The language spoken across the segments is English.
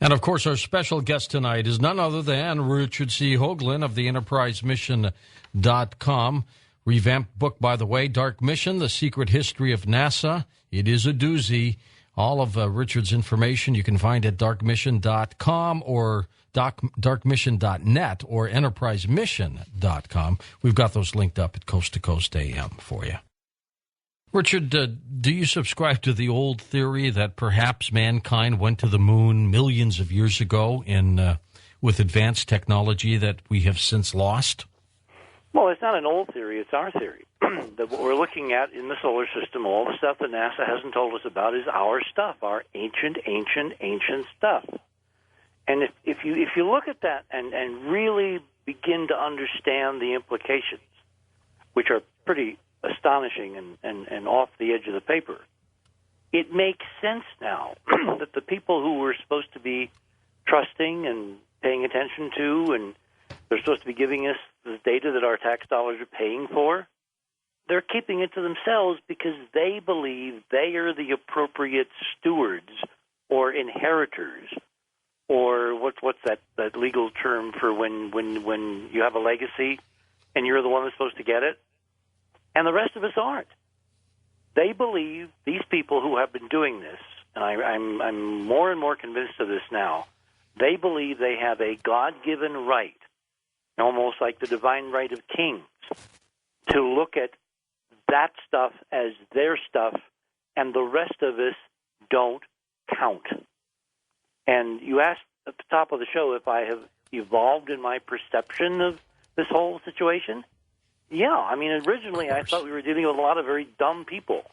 And, of course, our special guest tonight is none other than Richard C. Hoagland of the EnterpriseMission.com. Revamped book, by the way, Dark Mission, The Secret History of NASA. It is a doozy. All of Richard's information you can find at darkmission.com or darkmission.net or enterprisemission.com. We've got those linked up at Coast to Coast AM for you. Richard, do you subscribe to the old theory that perhaps mankind went to the moon millions of years ago with advanced technology that we have since lost? Well, it's not an old theory, it's our theory. That what we're looking at in the solar system, all the stuff that NASA hasn't told us about is our stuff, our ancient stuff. And if you look at that and really begin to understand the implications, which are pretty astonishing and off the edge of the paper, it makes sense now that the people who were supposed to be trusting and paying attention to, and they're supposed to be giving us the data that our tax dollars are paying for, they're keeping it to themselves because they believe they are the appropriate stewards or inheritors, or what's that legal term for when you have a legacy and you're the one that's supposed to get it? And the rest of us aren't. They believe, these people who have been doing this, and I'm more and more convinced of this now, they believe they have a God-given right, almost like the divine right of kings, to look at that stuff as their stuff, and the rest of us don't count. And you asked at the top of the show if I have evolved in my perception of this whole situation. Yeah, I mean, originally I thought we were dealing with a lot of very dumb people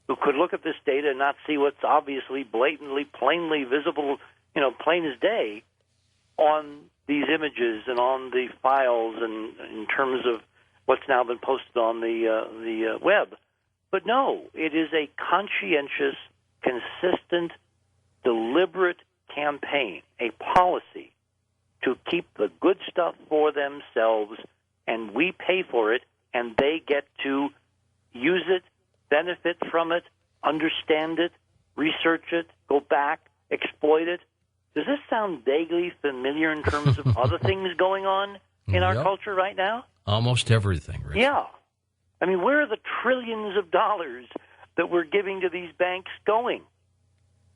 who could look at this data and not see what's obviously, blatantly, plainly visible, plain as day on these images and on the files and in terms of what's now been posted on the web. But no, it is a conscientious, consistent, deliberate campaign, a policy to keep the good stuff for themselves, and we pay for it, and they get to use it, benefit from it, understand it, research it, go back, exploit it. Does this sound vaguely familiar in terms of other things going on in our culture right now? Almost everything, Rich. Yeah. I mean, where are the trillions of dollars that we're giving to these banks going?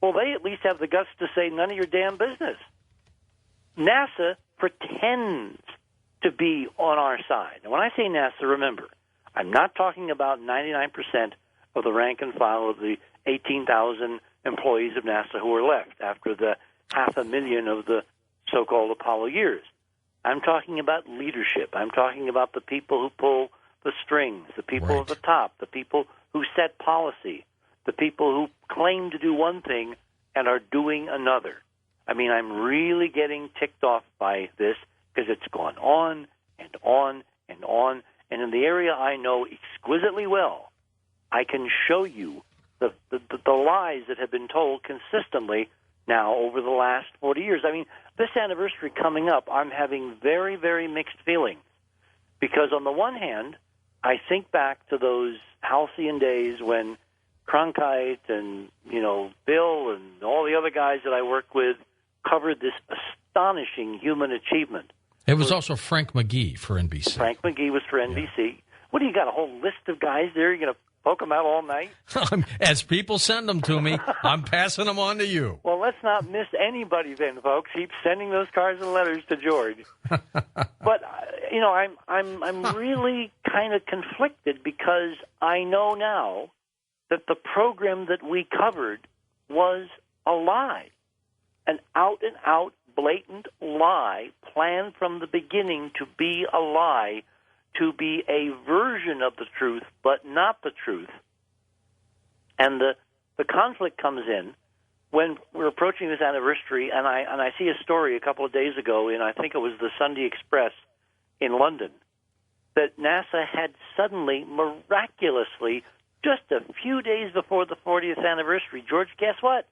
Well, they at least have the guts to say, none of your damn business. NASA pretends to be on our side. And when I say NASA, remember, I'm not talking about 99% of the rank and file of the 18,000 employees of NASA who are left after the 500,000 of the so-called Apollo years. I'm talking about leadership. I'm talking about the people who pull the strings, the people at the top, the people who set policy, the people who claim to do one thing and are doing another. I mean, I'm really getting ticked off by this because it's gone on and on and on. And in the area I know exquisitely well, I can show you the lies that have been told consistently now over the last 40 years. I mean, this anniversary coming up, I'm having very, very mixed feelings. Because on the one hand, I think back to those halcyon days when Cronkite and, Bill and all the other guys that I work with covered this astonishing human achievement. It was also Frank McGee for NBC. Frank McGee was for NBC. Yeah. What do you got, a whole list of guys there? You're going to poke them out all night? As people send them to me, I'm passing them on to you. Well, let's not miss anybody then, folks. Keep sending those cards and letters to George. But, I'm really kind of conflicted because I know now that the program that we covered was a lie, an out-and-out blatant lie planned from the beginning to be a lie, to be a version of the truth, but not the truth. And the conflict comes in when we're approaching this anniversary, and I see a story a couple of days ago in, I think it was the Sunday Express in London, that NASA had suddenly, miraculously, just a few days before the 40th anniversary, George, guess what?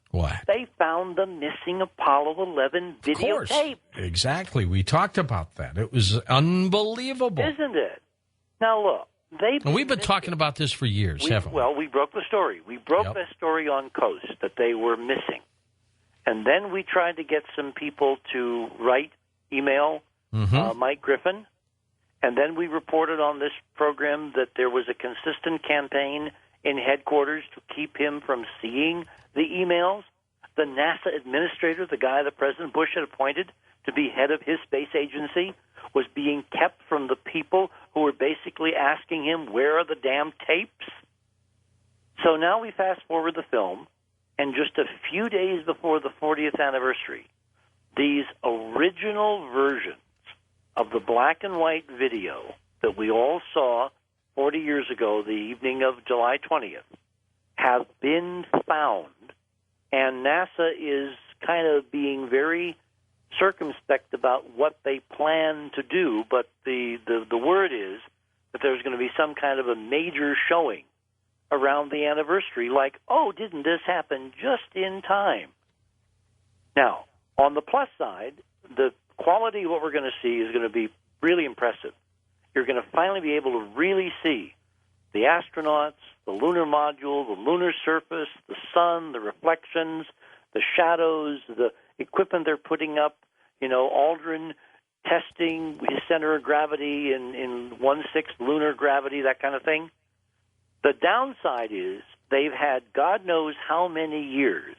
What? They found the missing Apollo 11 videotape. Exactly. We talked about that. It was unbelievable. Isn't it? Now, look. We've been talking about this for years, haven't we? Well, we broke the story. We broke the story on Coast that they were missing. And then we tried to get some people to email Mike Griffin. And then we reported on this program that there was a consistent campaign in headquarters to keep him from seeing the emails. The NASA administrator, the guy that President Bush had appointed to be head of his space agency, was being kept from the people who were basically asking him, where are the damn tapes? So now we fast forward the film, and just a few days before the 40th anniversary, these original versions of the black and white video that we all saw 40 years ago, the evening of July 20th, have been found. And NASA is kind of being very circumspect about what they plan to do, but the word is that there's going to be some kind of a major showing around the anniversary, like, oh, didn't this happen just in time? Now, on the plus side, the quality of what we're going to see is going to be really impressive. You're going to finally be able to really see the astronauts, the lunar module, the lunar surface, the sun, the reflections, the shadows, the equipment they're putting up, Aldrin testing his center of gravity in 1/6 lunar gravity, that kind of thing. The downside is they've had God knows how many years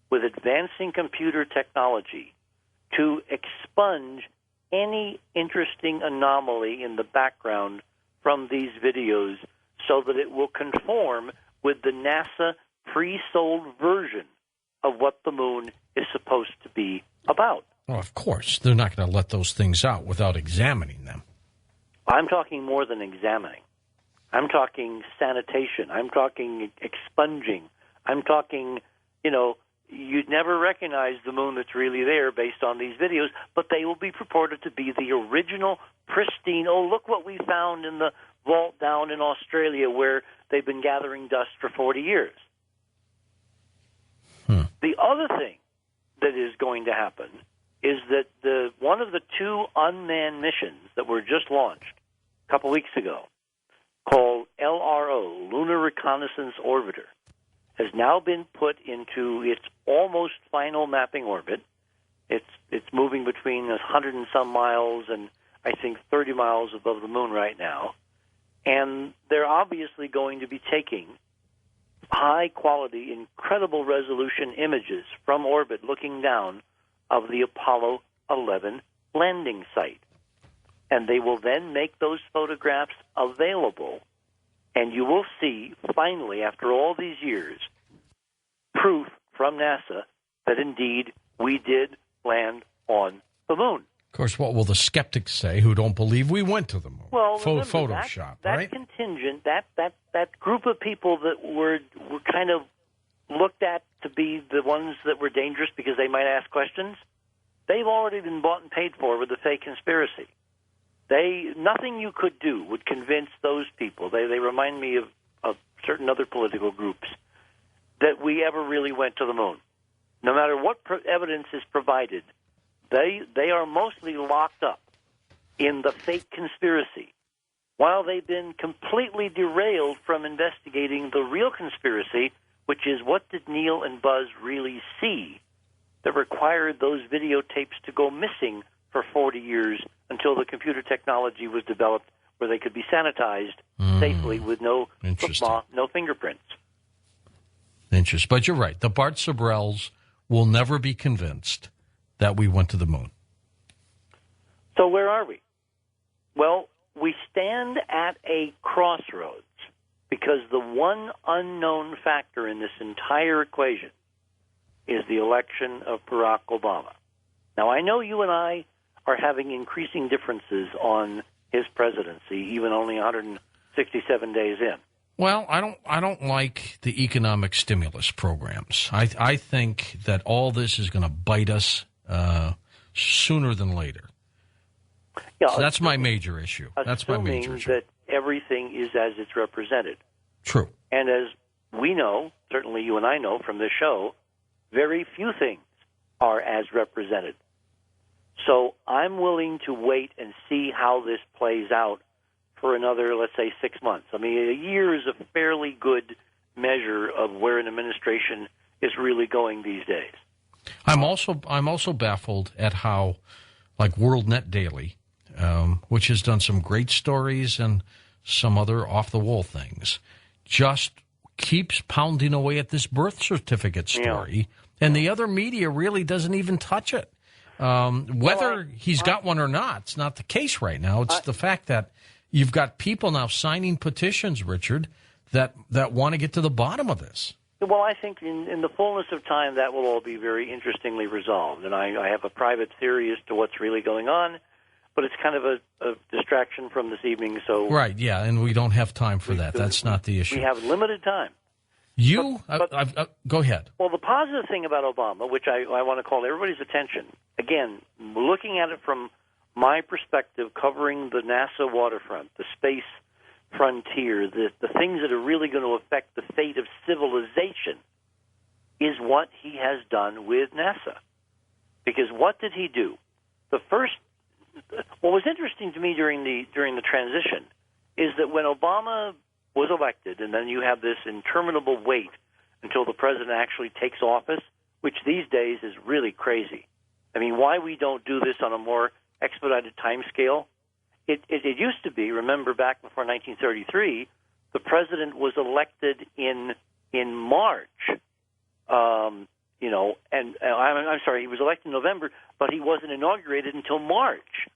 with advancing computer technology to expunge any interesting anomaly in the background from these videos so that it will conform with the NASA pre-sold version of what the moon is supposed to be about. Well, of course. They're not going to let those things out without examining them. I'm talking more than examining. I'm talking sanitation. I'm talking expunging. I'm talking, you'd never recognize the moon that's really there based on these videos, but they will be purported to be the original, pristine, oh, look what we found in the vault down in Australia where they've been gathering dust for 40 years. The other thing that is going to happen is that one of the two unmanned missions that were just launched a couple weeks ago, called LRO, Lunar Reconnaissance Orbiter, has now been put into its almost final mapping orbit. It's moving between 100 and some miles and I think 30 miles above the moon right now. And they're obviously going to be taking high-quality, incredible resolution images from orbit looking down of the Apollo 11 landing site. And they will then make those photographs available, and you will see, finally, after all these years, proof from NASA that indeed we did land on the moon. Of course, what will the skeptics say who don't believe we went to the moon? Well, Photoshop, that right? Contingent, that group of people that were kind of looked at to be the ones that were dangerous because they might ask questions, they've already been bought and paid for with the fake conspiracy. Nothing you could do would convince those people. They remind me of certain other political groups that we ever really went to the moon. No matter what evidence is provided, they are mostly locked up in the fake conspiracy, while they've been completely derailed from investigating the real conspiracy, which is what did Neil and Buzz really see that required those videotapes to go missing for 40 years until the computer technology was developed where they could be sanitized safely with no fingerprints. Interesting. But you're right. The Bart Sabrels will never be convinced that we went to the moon. So where are we? Well, we stand at a crossroads because the one unknown factor in this entire equation is the election of Barack Obama. Now, I know you and I are having increasing differences on his presidency, even only 167 days in. Well, I don't like the economic stimulus programs. I think that all this is going to bite us sooner than later. Yeah, so that's my major issue. That's my major issue. That everything is as it's represented. True. And as we know, certainly you and I know from this show, very few things are as represented. So I'm willing to wait and see how this plays out for another, let's say, 6 months. I mean, a year is a fairly good measure of where an administration is really going these days. I'm also baffled at how, like WorldNet Daily, which has done some great stories and some other off-the-wall things, just keeps pounding away at this birth certificate story, and the other media really doesn't even touch it. Whether he's got one or not, it's not the case right now. It's the fact that you've got people now signing petitions, Richard, that want to get to the bottom of this. Well, I think in the fullness of time, that will all be very interestingly resolved. And I have a private theory as to what's really going on, but it's kind of a distraction from this evening. So right, yeah, and we don't have time for that. That's not the issue. We have limited time. Go ahead. Well, the positive thing about Obama, which I want to call everybody's attention, again, looking at it from my perspective, covering the NASA waterfront, the space frontier, the things that are really going to affect the fate of civilization, is what he has done with NASA. Because what did he do? What was interesting to me during the transition is that when Obama was elected, and then you have this interminable wait until the president actually takes office, which these days is really crazy. I mean, why we don't do this on a more expedited time scale? It used to be, remember back before 1933, the president was elected in March, and I'm sorry, he was elected in November, but he wasn't inaugurated until March.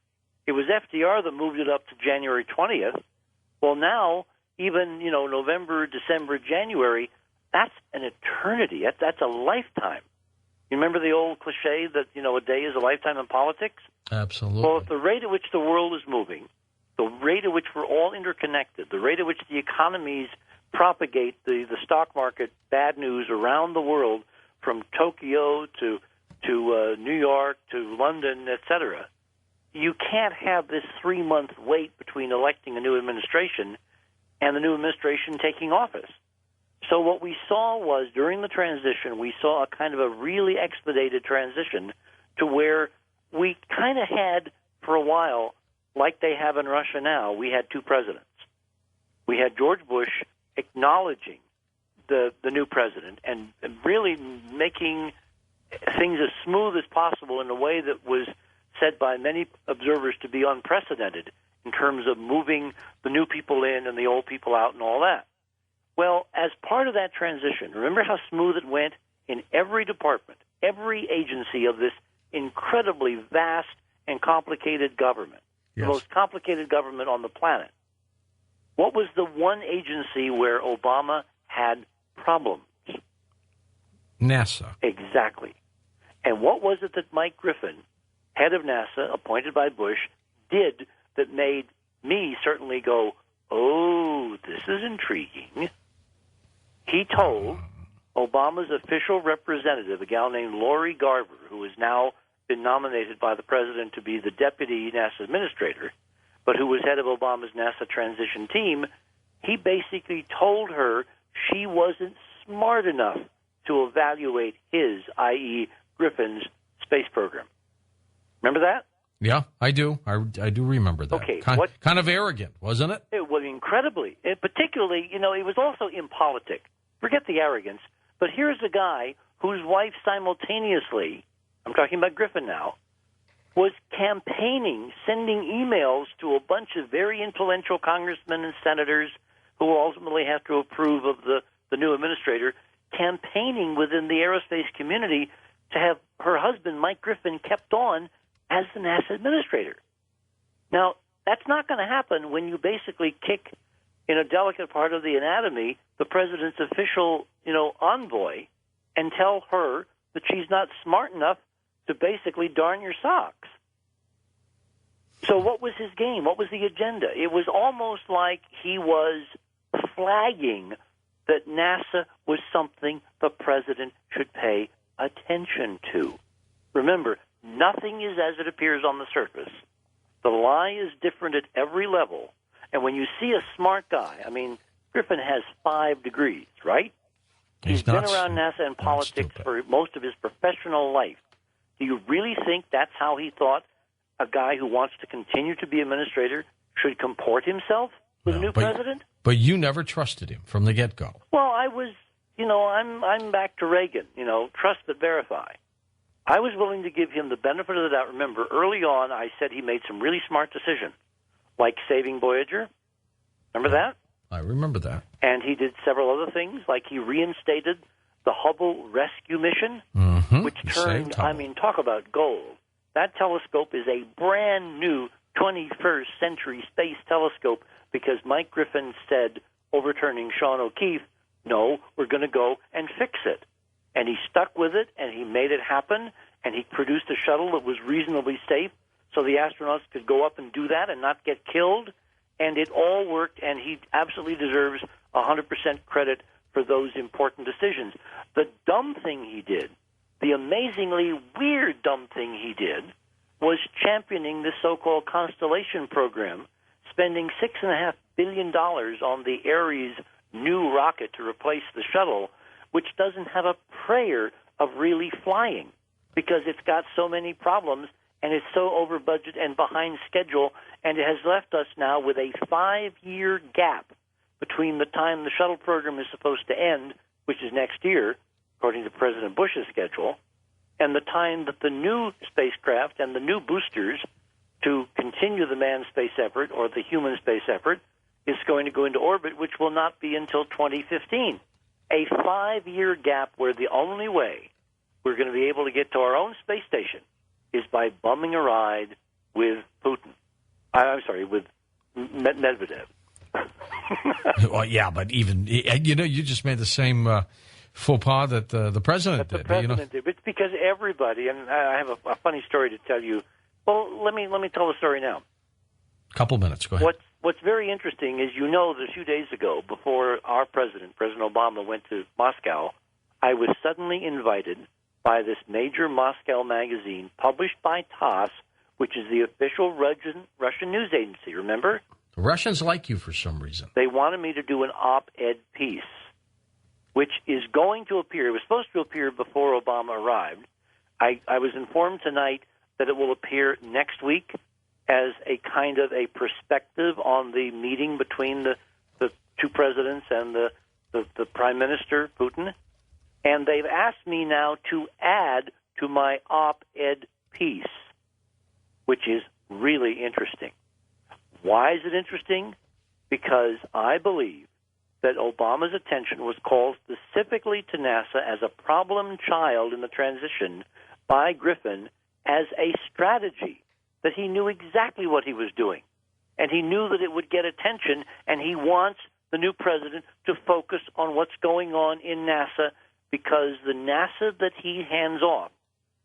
It was FDR that moved it up to January 20th. Well, now, even, November, December, January, that's an eternity. That's a lifetime. You remember the old cliche that, a day is a lifetime in politics? Absolutely. Well, at the rate at which the world is moving, the rate at which we're all interconnected, the rate at which the economies propagate the stock market bad news around the world, from Tokyo to New York to London, etc., you can't have this 3-month wait between electing a new administration and the new administration taking office. So what we saw was, during the transition, we saw a kind of a really expedited transition to where we kind of had, for a while, like they have in Russia now, we had two presidents. We had George Bush acknowledging the new president and really making things as smooth as possible in a way that was said by many observers to be unprecedented in terms of moving the new people in and the old people out and all that. Well, as part of that transition, remember how smooth it went in every department, every agency of this incredibly vast and complicated government, yes, the most complicated government on the planet. What was the one agency where Obama had problems? NASA. Exactly. And what was it that Mike Griffin, head of NASA, appointed by Bush, did that made me certainly go, oh, this is intriguing? He told Obama's official representative, a gal named Lori Garver, who has now been nominated by the president to be the deputy NASA administrator, but who was head of Obama's NASA transition team, he basically told her she wasn't smart enough to evaluate his, i.e., Griffin's, space program. Remember that? Yeah, I do. I do remember that. Okay. Kind of arrogant, wasn't it? It was incredibly. Particularly, it was also impolitic. Forget the arrogance. But here's a guy whose wife simultaneously, I'm talking about Griffin now, was campaigning, sending emails to a bunch of very influential congressmen and senators who will ultimately have to approve of the new administrator, campaigning within the aerospace community to have her husband, Mike Griffin, kept on as the NASA administrator. Now, that's not going to happen when you basically kick, in a delicate part of the anatomy, the president's official, envoy, and tell her that she's not smart enough to basically darn your socks. So what was his game? What was the agenda? It was almost like he was flagging that NASA was something the president should pay attention to. Remember, nothing is as it appears on the surface. The lie is different at every level. And when you see a smart guy, Griffin has 5 degrees, right? He's been around NASA and politics for most of his professional life. Do you really think that's how he thought a guy who wants to continue to be administrator should comport himself with a new president? But you never trusted him from the get-go. Well, I was, I'm back to Reagan, trust but verify. I was willing to give him the benefit of the doubt. Remember, early on, I said he made some really smart decisions, like saving Voyager. Remember that? I remember that. And he did several other things, like he reinstated the Hubble rescue mission, which turned, talk about gold. That telescope is a brand new 21st century space telescope because Mike Griffin said, overturning Sean O'Keefe, no, we're going to go and fix it. And he stuck with it, and he made it happen, and he produced a shuttle that was reasonably safe so the astronauts could go up and do that and not get killed. And it all worked, and he absolutely deserves 100% credit for those important decisions. The dumb thing he did, the amazingly weird dumb thing he did, was championing the so-called Constellation program, spending $6.5 billion on the Ares new rocket to replace the shuttle, which doesn't have a prayer of really flying because it's got so many problems and it's so over budget and behind schedule, and it has left us now with a 5-year gap between the time the shuttle program is supposed to end, which is next year, according to President Bush's schedule, and the time that the new spacecraft and the new boosters to continue the manned space effort or the human space effort is going to go into orbit, which will not be until 2015. A 5-year gap where the only way we're going to be able to get to our own space station is by bumming a ride with Putin. I'm sorry, with Medvedev. Well, yeah, but even, you just made the same faux pas that the president did. The president did. It's because everybody, and I have a funny story to tell you. Well, let me tell the story now. Couple minutes, go ahead. What's very interesting is, that a few days ago, before our President Obama, went to Moscow, I was suddenly invited by this major Moscow magazine published by TASS, which is the official Russian news agency, remember? The Russians like you for some reason. They wanted me to do an op-ed piece, which is going to appear. It was supposed to appear before Obama arrived. I was informed tonight that it will appear next week as a kind of a perspective on the meeting between the two presidents and the Prime Minister, Putin. And they've asked me now to add to my op-ed piece, which is really interesting. Why is it interesting? Because I believe that Obama's attention was called specifically to NASA as a problem child in the transition by Griffin as a strategy, that he knew exactly what he was doing. And he knew that it would get attention, and he wants the new president to focus on what's going on in NASA, because the NASA that he hands off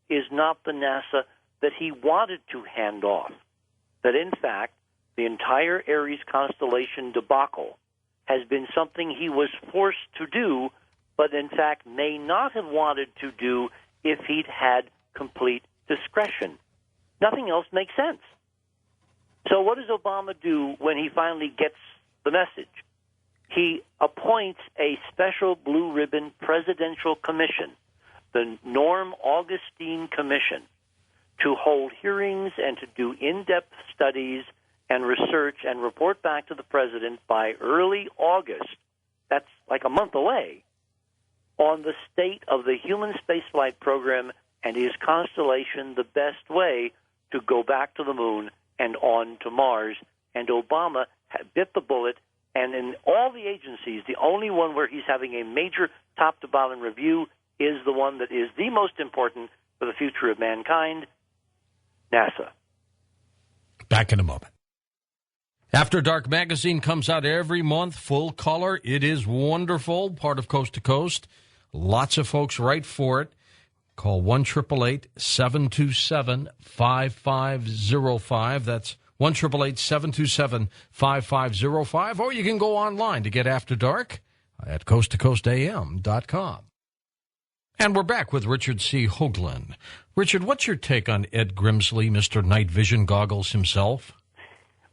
is not the NASA that he wanted to hand off. That, in fact, the entire Ares constellation debacle has been something he was forced to do, but in fact may not have wanted to do if he'd had complete discretion. Nothing else makes sense. So what does Obama do when he finally gets the message? He appoints a special blue ribbon presidential commission, the Norm Augustine Commission, to hold hearings and to do in-depth studies and research and report back to the president by early August, that's like a month away, on the state of the human spaceflight program and his constellation, the best way to go back to the moon and on to Mars. And Obama bit the bullet, and in all the agencies, the only one where he's having a major top-to-bottom review is the one that is the most important for the future of mankind, NASA. Back in a moment. After Dark magazine comes out every month, full color. It is wonderful, part of Coast to Coast. Lots of folks write for it. Call 1-888-727-5505. That's 1-888-727-5505. Or you can go online to get After Dark at coasttocoastam.com. And we're back with Richard C. Hoagland. Richard, what's your take on Ed Grimsley, Mr. Night Vision Goggles himself?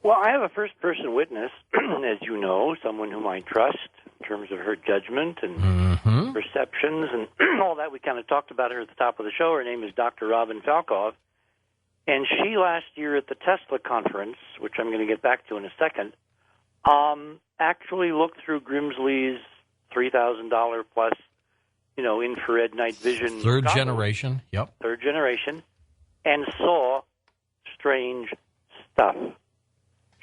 Well, I have a first-person witness, as you know, someone whom I trust in terms of her judgment and perceptions and all that. We kind of talked about her at the top of the show. Her name is Dr. Robin Falkov. And she last year at the Tesla conference, which I'm going to get back to in a second, actually looked through Grimsley's $3,000 plus infrared night vision. Third goggles, generation, yep. Third generation, and saw strange stuff.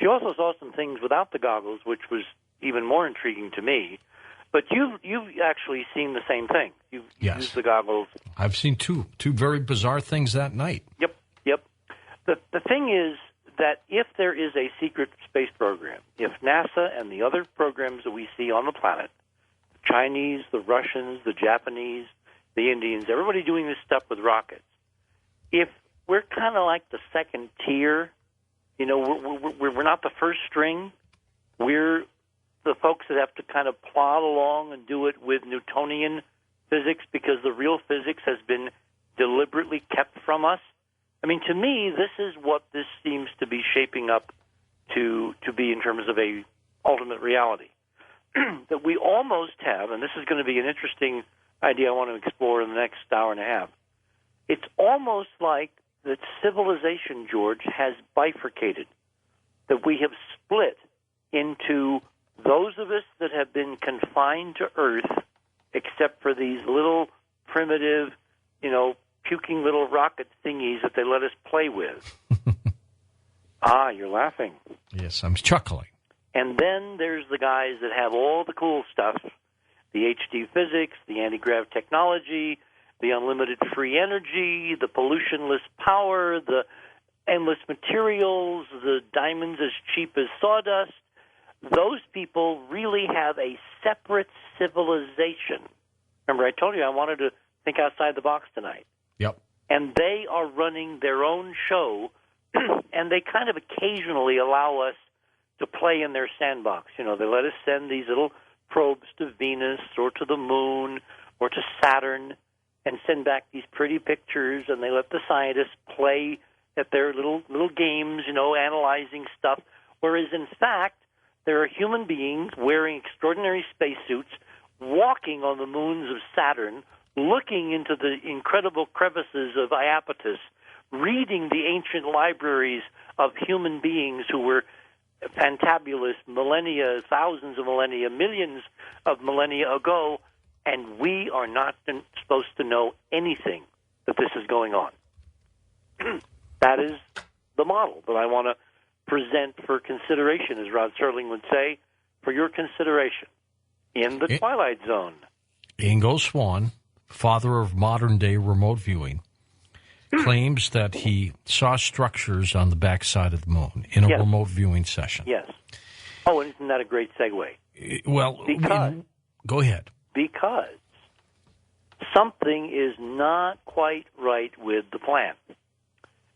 She also saw some things without the goggles, which was even more intriguing to me. But you've actually seen the same thing. You've used the goggles. I've seen two very bizarre things that night. Yep. The thing is that if there is a secret space program, if NASA and the other programs that we see on the planet, the Chinese, the Russians, the Japanese, the Indians, everybody doing this stuff with rockets, if we're kind of like the second tier, we're not the first string, we're the folks that have to kind of plod along and do it with Newtonian physics because the real physics has been deliberately kept from us. I mean, to me, this is what this seems to be shaping up to be in terms of a ultimate reality. That we almost have, and this is going to be an interesting idea I want to explore in the next hour and a half. It's almost like that civilization, George, has bifurcated, that we have split into those of us that have been confined to Earth, except for these little primitive, puking little rocket thingies that they let us play with. You're laughing. Yes, I'm chuckling. And then there's the guys that have all the cool stuff, the HD physics, the anti-grav technology, the unlimited free energy, the pollutionless power, the endless materials, the diamonds as cheap as sawdust. Those people really have a separate civilization. Remember, I told you I wanted to think outside the box tonight. Yep. And they are running their own show, and they kind of occasionally allow us to play in their sandbox. They let us send these little probes to Venus or to the moon or to Saturn and send back these pretty pictures, and they let the scientists play at their little games, analyzing stuff, whereas in fact there are human beings wearing extraordinary spacesuits walking on the moons of Saturn, looking into the incredible crevices of Iapetus, reading the ancient libraries of human beings who were fantabulous millennia, thousands of millennia, millions of millennia ago, and we are not supposed to know anything that this is going on. That is the model that I want to present for consideration, as Rod Serling would say, for your consideration in the Twilight Zone. Ingo Swann, father of modern-day remote viewing, claims that he saw structures on the backside of the moon in a remote viewing session. Yes. Oh, and isn't that a great segue? Well, go ahead. Because something is not quite right with the plan.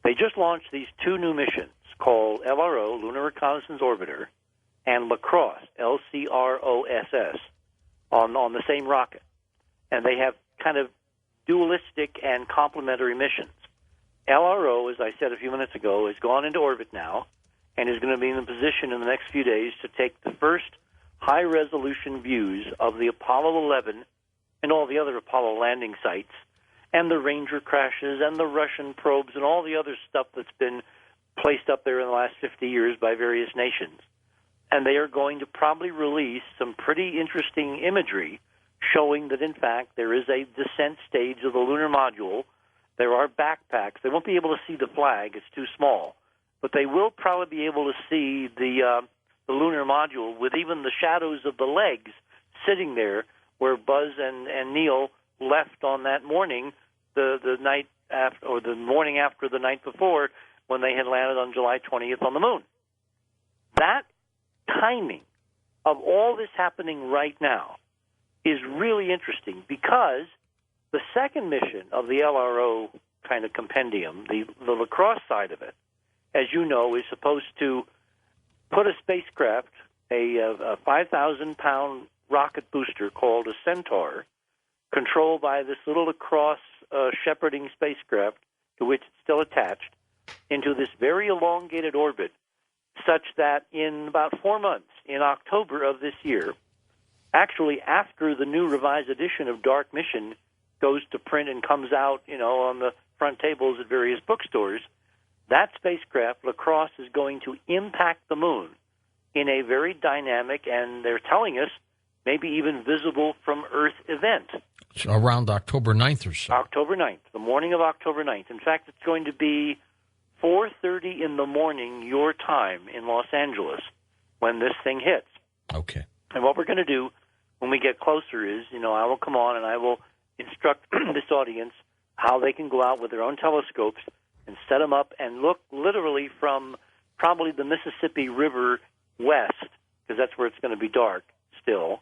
They just launched these two new missions called LRO, Lunar Reconnaissance Orbiter, and LaCrosse, LCROSS, on the same rocket. And they have kind of dualistic and complementary missions. LRO, as I said a few minutes ago, has gone into orbit now and is going to be in a position in the next few days to take the first high-resolution views of the Apollo 11 and all the other Apollo landing sites and the Ranger crashes and the Russian probes and all the other stuff that's been placed up there in the last 50 years by various nations. And they are going to probably release some pretty interesting imagery showing that, in fact, there is a descent stage of the lunar module. There are backpacks. They won't be able to see the flag. It's too small. But they will probably be able to see the lunar module with even the shadows of the legs sitting there where Buzz and Neil left on that morning, the night after, or the morning after the night before, when they had landed on July 20th on the moon. That timing of all this happening right now is really interesting because the second mission of the LRO kind of compendium, the LaCrosse side of it, as you know, is supposed to put a spacecraft, a 5,000-pound rocket booster called a Centaur, controlled by this little LaCrosse shepherding spacecraft to which it's still attached, into this very elongated orbit, such that in about 4 months, in October of this year, actually after the new revised edition of Dark Mission goes to print and comes out, on the front tables at various bookstores, that spacecraft, LaCrosse, is going to impact the moon in a very dynamic, and they're telling us, maybe even visible from Earth event. Around October 9th or so. October 9th, the morning of October 9th. In fact, it's going to be 4:30 in the morning, your time, in Los Angeles, when this thing hits. Okay. And what we're going to do when we get closer is, I will come on and I will instruct this audience how they can go out with their own telescopes and set them up and look literally from probably the Mississippi River west, because that's where it's going to be dark still,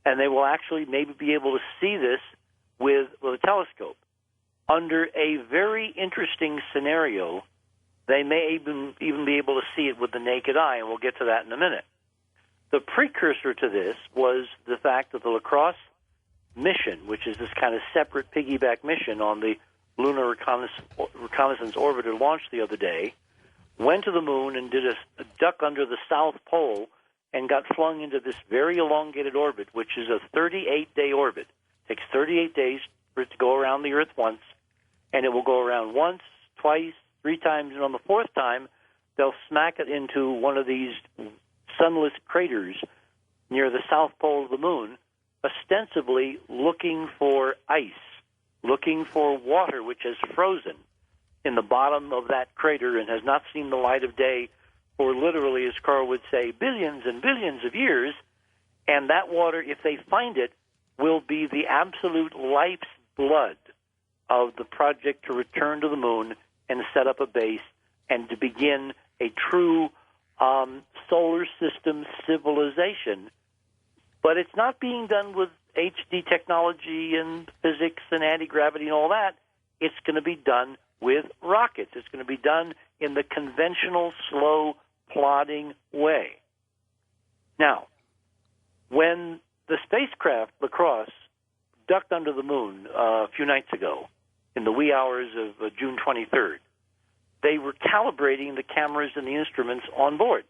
and they will actually maybe be able to see this with a telescope. Under a very interesting scenario, they may even be able to see it with the naked eye, and we'll get to that in a minute. The precursor to this was the fact that the La Crosse mission, which is this kind of separate piggyback mission on the Lunar Reconnaissance Orbiter launched the other day, went to the moon and did a duck under the South Pole and got flung into this very elongated orbit, which is a 38-day orbit. It takes 38 days for it to go around the Earth once, and it will go around once, twice, 3 times, and on the 4th time, they'll smack it into one of these sunless craters near the South Pole of the moon, ostensibly looking for ice, looking for water which has frozen in the bottom of that crater and has not seen the light of day for literally, as Carl would say, billions and billions of years. And that water, if they find it, will be the absolute life's blood of the project to return to the moon and set up a base and to begin a true solar system civilization. But it's not being done with HD technology and physics and anti-gravity and all that. It's going to be done with rockets. It's going to be done in the conventional, slow, plodding way. Now, when the spacecraft La Crosse ducked under the moon a few nights ago, in the wee hours of June 23rd, they were calibrating the cameras and the instruments on board.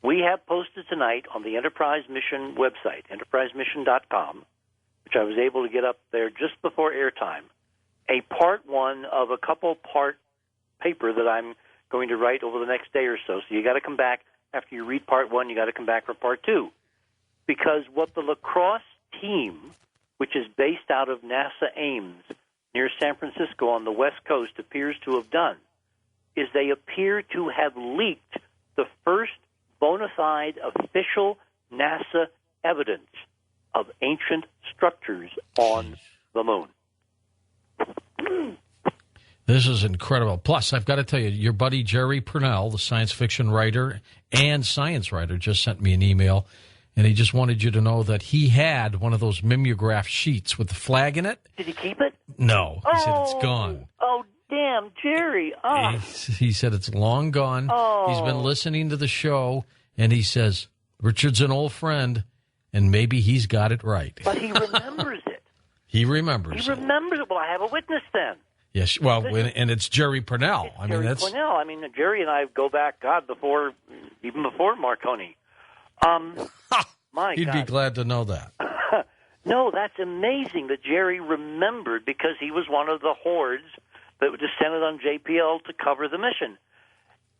We have posted tonight on the Enterprise Mission website, enterprisemission.com, which I was able to get up there just before airtime, a part 1 of a couple-part paper that I'm going to write over the next day or so. So you got to come back after you read part 1. You got to come back for part 2, because what the La Crosse team, which is based out of NASA Ames near San Francisco on the West Coast, appears to have done, is they appear to have leaked the first bona fide official NASA evidence of ancient structures on the moon. This is incredible. Plus, I've got to tell you, your buddy Jerry Purnell, the science fiction writer and science writer, just sent me an email, and he just wanted you to know that he had one of those mimeograph sheets with the flag in it. Did he keep it? No. He said it's gone. Oh, damn, Jerry. Oh. He said it's long gone. Oh. He's been listening to the show, and he says, Richard's an old friend, and maybe he's got it right. But he remembers it. He remembers it. Well, I have a witness then. Yes, well, and it's Jerry Purnell. Jerry Purnell. I mean, Jerry and I go back, even before Marconi. My He'd God. be glad to know that. No, that's amazing that Jerry remembered, because he was one of the hordes that descended on JPL to cover the mission.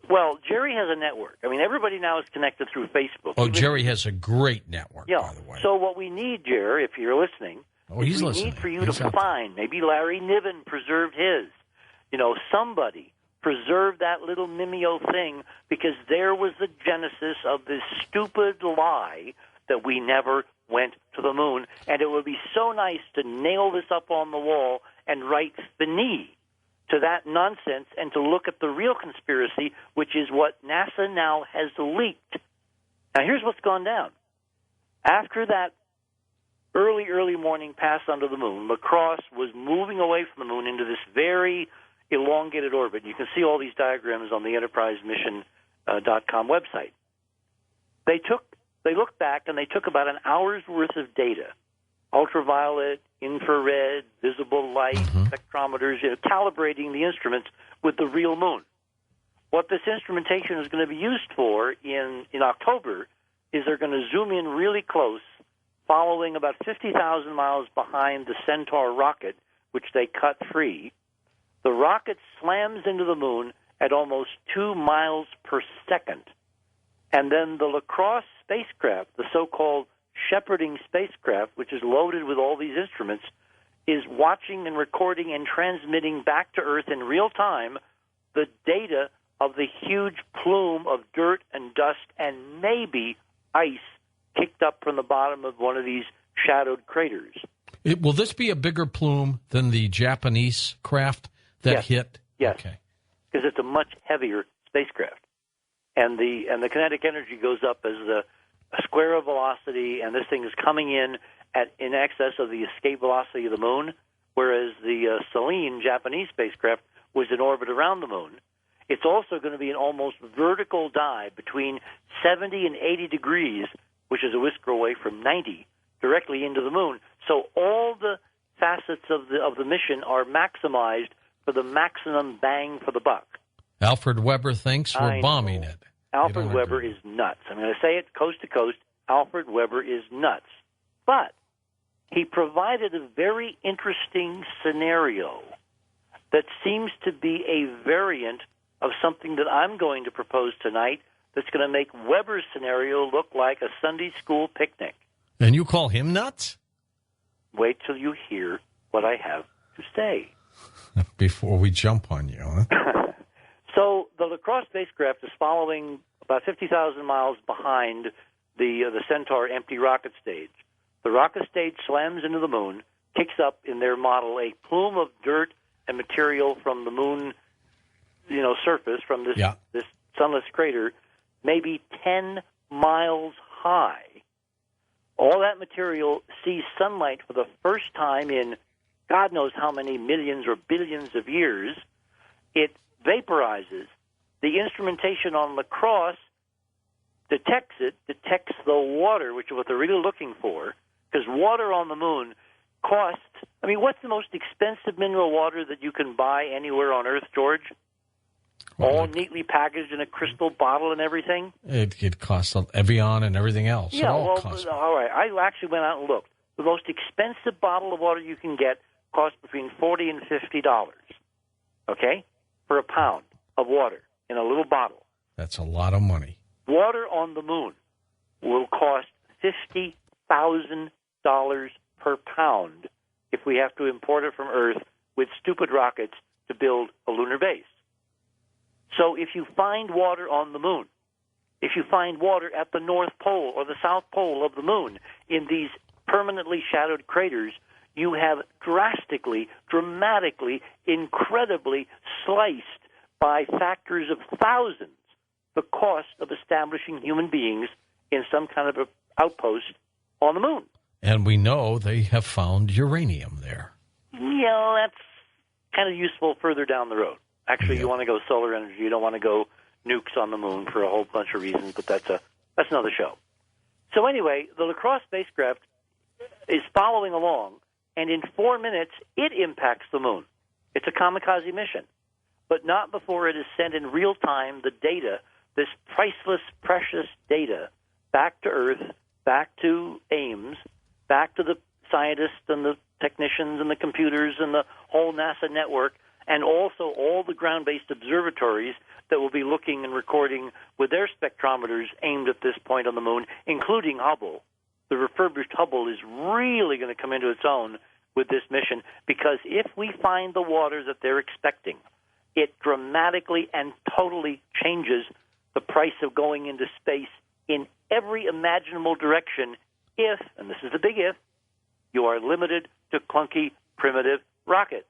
Well, Jerry has a network. I mean, everybody now is connected through Facebook. Oh, Jerry has a great network, by the way. So what we need, Jerry, if you're listening, he's we listening. need for you to find, maybe Larry Niven preserved his. Somebody preserved that little Mimeo thing, because there was the genesis of this stupid lie that we never went to the moon. And it would be so nice to nail this up on the wall and write fini to that nonsense and to look at the real conspiracy, which is what NASA now has leaked. Now, here's what's gone down. After that early morning pass under the moon, La Crosse was moving away from the moon into this very elongated orbit. You can see all these diagrams on the EnterpriseMission.com website. They looked back and they took about an hour's worth of data, ultraviolet, infrared, visible light, spectrometers, calibrating the instruments with the real moon. What this instrumentation is going to be used for in October is they're going to zoom in really close, following about 50,000 miles behind the Centaur rocket, which they cut free. The rocket slams into the moon at almost 2 miles per second. And then the La Crosse spacecraft, the so-called shepherding spacecraft, which is loaded with all these instruments, is watching and recording and transmitting back to Earth in real time the data of the huge plume of dirt and dust and maybe ice kicked up from the bottom of one of these shadowed craters. Will this be a bigger plume than the Japanese craft that hit? Yes, okay, because it's a much heavier spacecraft, and the kinetic energy goes up as a square of velocity, and this thing is coming in excess of the escape velocity of the moon, whereas the Selene Japanese spacecraft was in orbit around the moon. It's also going to be an almost vertical dive between 70 and 80 degrees, which is a whisker away from 90, directly into the moon. So all the facets of the mission are maximized for the maximum bang for the buck. Alfred Weber thinks we're bombing it. Alfred Weber is nuts. I'm going to say it coast to coast. Alfred Weber is nuts. But he provided a very interesting scenario that seems to be a variant of something that I'm going to propose tonight that's going to make Weber's scenario look like a Sunday school picnic. And you call him nuts? Wait till you hear what I have to say. Before we jump on you, huh? So the Lacrosse spacecraft is following about 50,000 miles behind the Centaur empty rocket stage. The rocket stage slams into the moon, kicks up in their model a plume of dirt and material from the moon, surface, from this sunless crater, maybe 10 miles high. All that material sees sunlight for the first time in God knows how many millions or billions of years. It vaporizes. The instrumentation on Lacrosse detects the water, which is what they're really looking for, because water on the moon costs, what's the most expensive mineral water that you can buy anywhere on Earth, George? All neatly packaged in a crystal bottle and everything? It costs Evian and everything else. Yeah, all right. I actually went out and looked. The most expensive bottle of water you can get costs between $40 and $50, okay, for a pound of water in a little bottle. That's a lot of money. Water on the moon will cost $50,000 per pound if we have to import it from Earth with stupid rockets to build a lunar base. So if you find water on the moon, if you find water at the North Pole or the South Pole of the moon in these permanently shadowed craters, you have dramatically, incredibly sliced by factors of thousands the cost of establishing human beings in some kind of an outpost on the moon. And we know they have found uranium there. Yeah, that's kind of useful further down the road. Actually, you want to go solar energy. You don't want to go nukes on the moon for a whole bunch of reasons, but that's another show. So anyway, the Lacrosse spacecraft is following along, and in 4 minutes, it impacts the moon. It's a kamikaze mission, but not before it is sent in real time the data, this priceless, precious data, back to Earth, back to Ames, back to the scientists and the technicians and the computers and the whole NASA network, and also all the ground-based observatories that will be looking and recording with their spectrometers aimed at this point on the moon, including Hubble. The refurbished Hubble is really going to come into its own with this mission, because if we find the water that they're expecting, it dramatically and totally changes the price of going into space in every imaginable direction if, and this is the big if, you are limited to clunky, primitive rockets.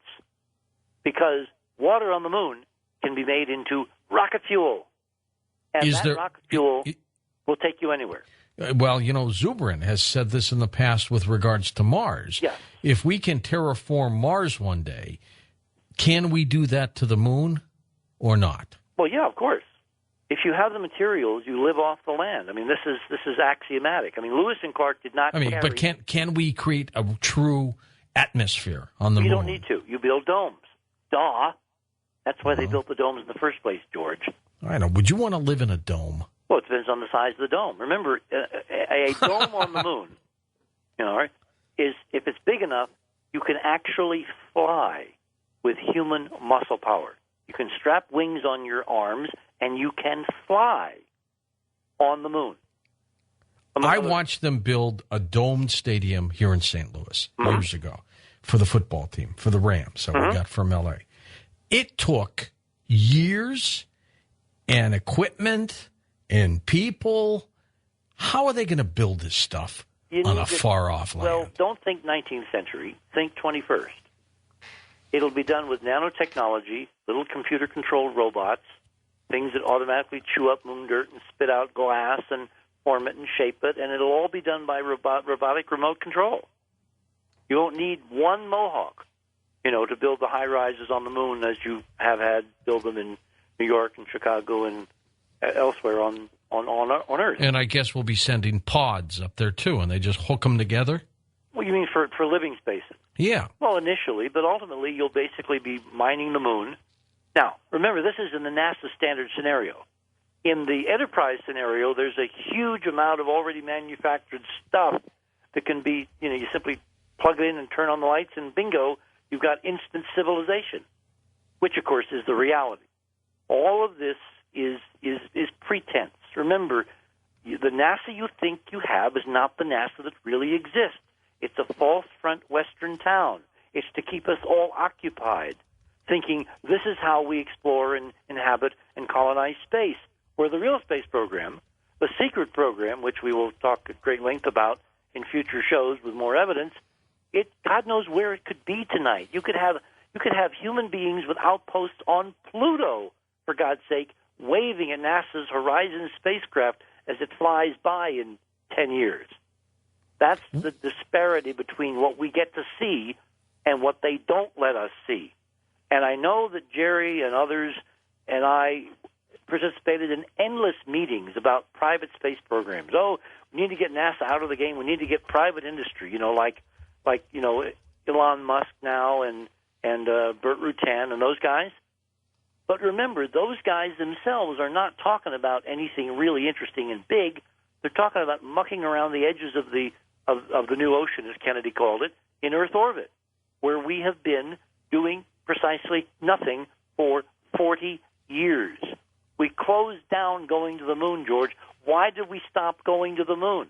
Because water on the moon can be made into rocket fuel. And rocket fuel will take you anywhere. Well, Zubrin has said this in the past with regards to Mars. Yes. If we can terraform Mars one day, can we do that to the moon or not? Well, yeah, of course. If you have the materials, you live off the land. This is axiomatic. Lewis and Clark did not carry... But can we create a true atmosphere on the moon? You don't need to. You build domes. Duh. That's why they built the domes in the first place, George. I know. Would you want to live in a dome? Well, it depends on the size of the dome. Remember, a dome on the moon, is if it's big enough, you can actually fly with human muscle power. You can strap wings on your arms, and you can fly on the moon. I watched them build a domed stadium here in St. Louis years ago for the football team, for the Rams that we got from L.A. It took years and equipment and people. How are they going to build this stuff on a far-off land? Well, don't think 19th century. Think 21st. It'll be done with nanotechnology, little computer-controlled robots, things that automatically chew up moon dirt and spit out glass and form it and shape it, and it'll all be done by robotic remote control. You won't need one Mohawk, to build the high-rises on the moon as you have had build them in New York and Chicago and elsewhere on Earth. And I guess we'll be sending pods up there, too, and they just hook them together? What you mean for living spaces? Yeah. Well, initially, but ultimately you'll basically be mining the moon. Now, remember, this is in the NASA standard scenario. In the Enterprise scenario, there's a huge amount of already manufactured stuff that can be, you simply plug it in and turn on the lights, and bingo, you've got instant civilization, which, of course, is the reality. All of this is pretense. Remember, the NASA you think you have is not the NASA that really exists. It's a false front Western town. It's to keep us all occupied, thinking this is how we explore and inhabit and colonize space. Where the real space program, the secret program, which we will talk at great length about in future shows with more evidence, God knows where it could be tonight. You could have human beings with outposts on Pluto, for God's sake, waving at NASA's Horizon spacecraft as it flies by in 10 years. That's the disparity between what we get to see and what they don't let us see. And I know that Jerry and others and I participated in endless meetings about private space programs. Oh, we need to get NASA out of the game. We need to get private industry, like Elon Musk now and Burt Rutan and those guys. But remember, those guys themselves are not talking about anything really interesting and big. They're talking about mucking around the edges of the new ocean, as Kennedy called it, in Earth orbit, where we have been doing precisely nothing for 40 years. We closed down going to the moon, George. Why did we stop going to the moon?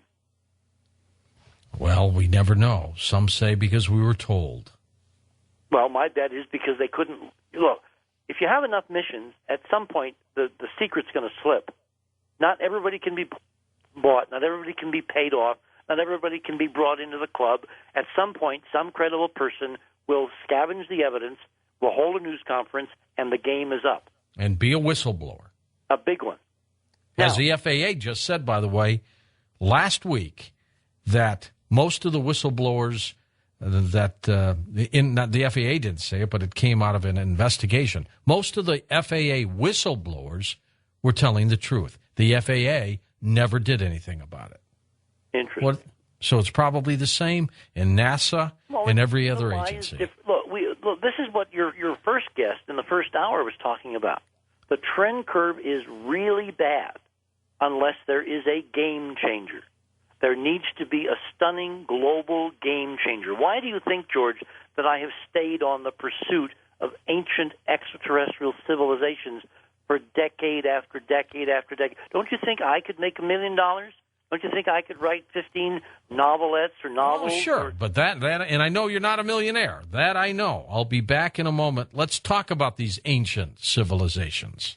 Well, we never know. Some say because we were told. Well, my bet is because they couldn't. Look, if you have enough missions, at some point the secret's going to slip. Not everybody can be bought. Not everybody can be paid off. Not everybody can be brought into the club. At some point, some credible person will scavenge the evidence, will hold a news conference, and the game is up. And be a whistleblower. A big one. As the FAA just said, by the way, last week, that most of the whistleblowers the FAA didn't say it, but it came out of an investigation. Most of the FAA whistleblowers were telling the truth. The FAA never did anything about it. Interesting. So it's probably the same in NASA and every other agency. Look, this is what your first guest in the first hour was talking about. The trend curve is really bad unless there is a game changer. There needs to be a stunning global game changer. Why do you think, George, that I have stayed on the pursuit of ancient extraterrestrial civilizations for decade after decade after decade? Don't you think I could make $1 million? Don't you think I could write 15 novelettes or novels? Oh, sure, but that, and I know you're not a millionaire. That I know. I'll be back in a moment. Let's talk about these ancient civilizations.